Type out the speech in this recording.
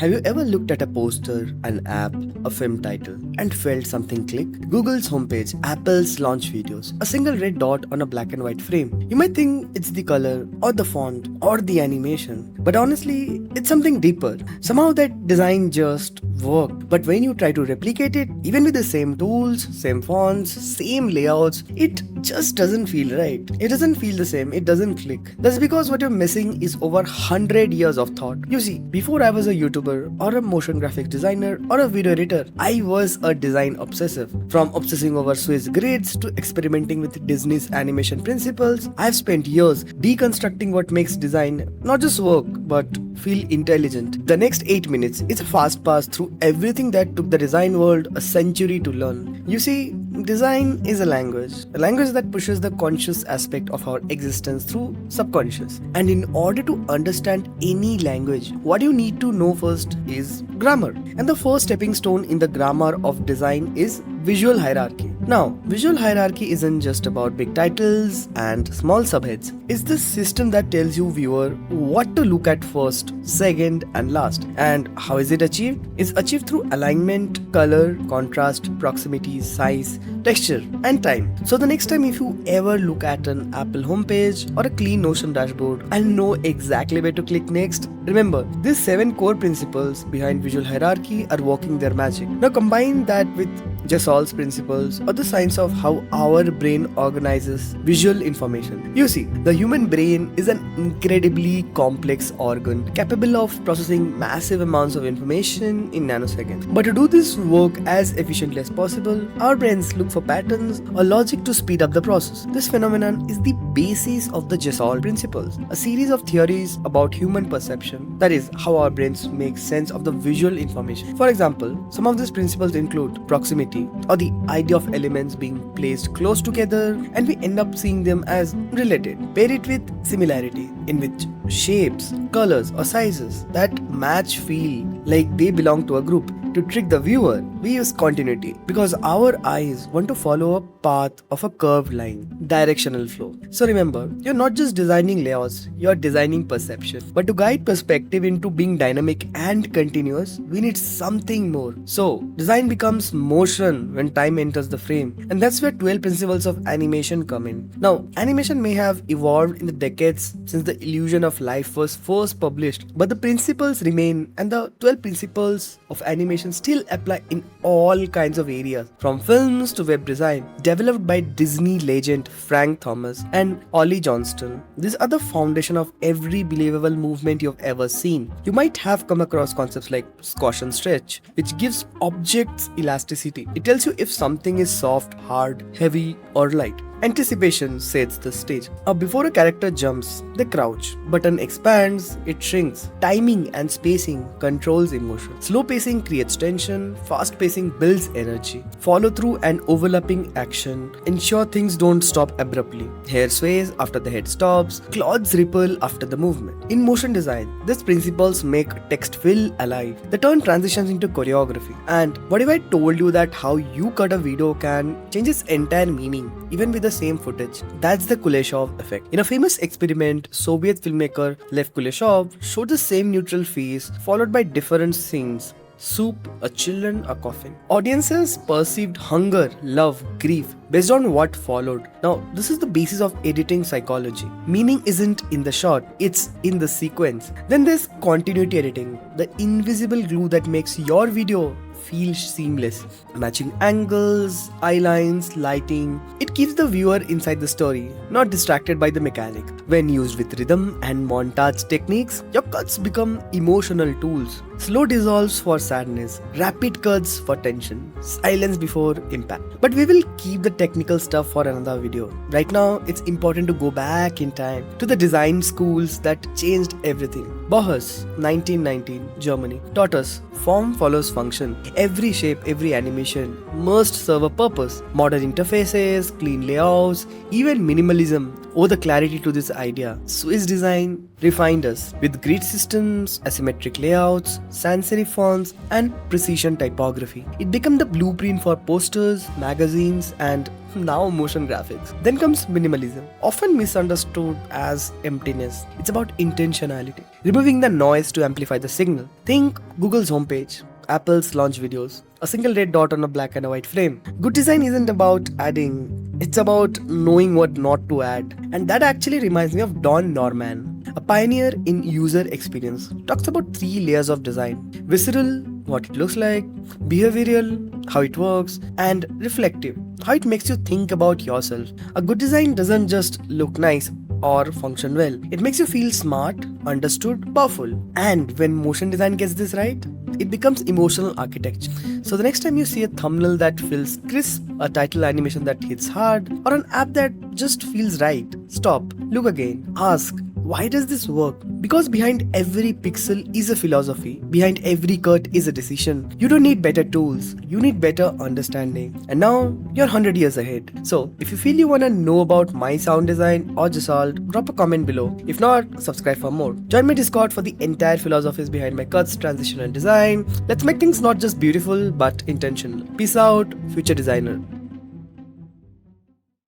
Have you ever looked at a poster, an app, a film title, and felt something click? Google's homepage, Apple's launch videos, a single red dot on a black and white frame. You might think it's the color, or the font, or the animation, but honestly, it's something deeper. Somehow that design just worked. But when you try to replicate it, even with the same tools, same fonts, same layouts, it just doesn't feel right. It doesn't feel the same, it doesn't click. That's because what you're missing is over 100 years of thought. You see, before I was a YouTuber or a motion graphics designer or a video editor, I was a design obsessive. From obsessing over Swiss grids to experimenting with Disney's animation principles, I've spent years deconstructing what makes design not just work but feel intelligent. The next 8 minutes is a fast pass through everything that took the design world a century to learn. You see, design is a language that pushes the conscious aspect of our existence through subconscious. And in order to understand any language, what you need to know first is grammar. And the first stepping stone in the grammar of design is visual hierarchy. Now, visual hierarchy isn't just about big titles and small subheads. It's the system that tells you viewer what to look at first, second and last. And how is it achieved? It's achieved through alignment, color, contrast, proximity, size, texture and time. So the next time if you ever look at an Apple homepage or a clean Notion dashboard and know exactly where to click next, remember, these 7 core principles behind visual hierarchy are working their magic. Now combine that with Gestalt's principles or the science of how our brain organizes visual information. You see, the human brain is an incredibly complex organ capable of processing massive amounts of information in nanoseconds. But to do this work as efficiently as possible, our brains look for patterns or logic to speed up the process. This phenomenon is the basis of the Gestalt principles, a series of theories about human perception, that is, how our brains make sense of the visual information. For example, some of these principles include proximity, or the idea of elements being placed close together and we end up seeing them as related. Pair it with similarity, in which shapes, colors or sizes that match feel like they belong to a group. To trick the viewer, we use continuity because our eyes want to follow a path of a curved line, directional flow. So remember, you're not just designing layouts, you're designing perception. But to guide perspective into being dynamic and continuous, we need something more. So design becomes motion when time enters the frame, and that's where 12 principles of animation come in. Now, animation may have evolved in the decades since the illusion of life was first published, but the principles remain, and the 12 principles of animation still apply in all kinds of areas, from films to web design, developed by Disney legend Frank Thomas and Ollie Johnston. These are the foundation of every believable movement you've ever seen. You might have come across concepts like squash and stretch, which gives objects elasticity. It tells you if something is soft, hard, heavy or light. Anticipation sets the stage. Before a character jumps, they crouch. Button expands, it shrinks. Timing and spacing controls emotion. Slow pacing creates tension. Fast pacing builds energy. Follow through and overlapping action ensure things don't stop abruptly. Hair sways after the head stops. Clothes ripple after the movement. In motion design, these principles make text feel alive. They turn transitions into choreography. And what if I told you that how you cut a video can change its entire meaning, even with the same footage? That's the Kuleshov effect. In a famous experiment, Soviet filmmaker Lev Kuleshov showed the same neutral face followed by different scenes: soup, a children, a coffin. Audiences perceived hunger, love, grief based on what followed. Now, this is the basis of editing psychology. Meaning isn't in the shot, it's in the sequence. Then there's continuity editing, the invisible glue that makes your video feel seamless. Matching angles, eye lines, lighting. It keeps the viewer inside the story, not distracted by the mechanic. When used with rhythm and montage techniques, your cuts become emotional tools. Slow dissolves for sadness, rapid cuts for tension, silence before impact. But we will keep the technical stuff for another video. Right now, it's important to go back in time to the design schools that changed everything. Bauhaus, 1919, Germany, taught us form follows function. Every shape, every animation must serve a purpose. Modern interfaces, clean layouts, even minimalism owe the clarity to this idea. Swiss design refined us with grid systems, asymmetric layouts, sans serif fonts, and precision typography. It became the blueprint for posters, magazines, and Now motion graphics. Then comes minimalism, often misunderstood as emptiness. It's about intentionality, removing the noise to amplify the signal. Think Google's homepage, Apple's launch videos, a single red dot on a black and a white frame. Good design isn't about adding, it's about knowing what not to add. And that actually reminds me of Don Norman, a pioneer in user experience. Talks about 3 layers of design: visceral, what it looks like; behavioral, how it works; and reflective, how it makes you think about yourself. A good design doesn't just look nice or function well. It makes you feel smart, understood, powerful. And when motion design gets this right, it becomes emotional architecture. So the next time you see a thumbnail that feels crisp, a title animation that hits hard, or an app that just feels right, stop, look again, ask, why does this work? Because behind every pixel is a philosophy. Behind every cut is a decision. You don't need better tools. You need better understanding. And now you're 100 years ahead. So if you feel you want to know about my sound design or Gestalt, drop a comment below. If not, subscribe for more. Join my Discord for the entire philosophies behind my cuts, transition and design. Let's make things not just beautiful but intentional. Peace out, future designer.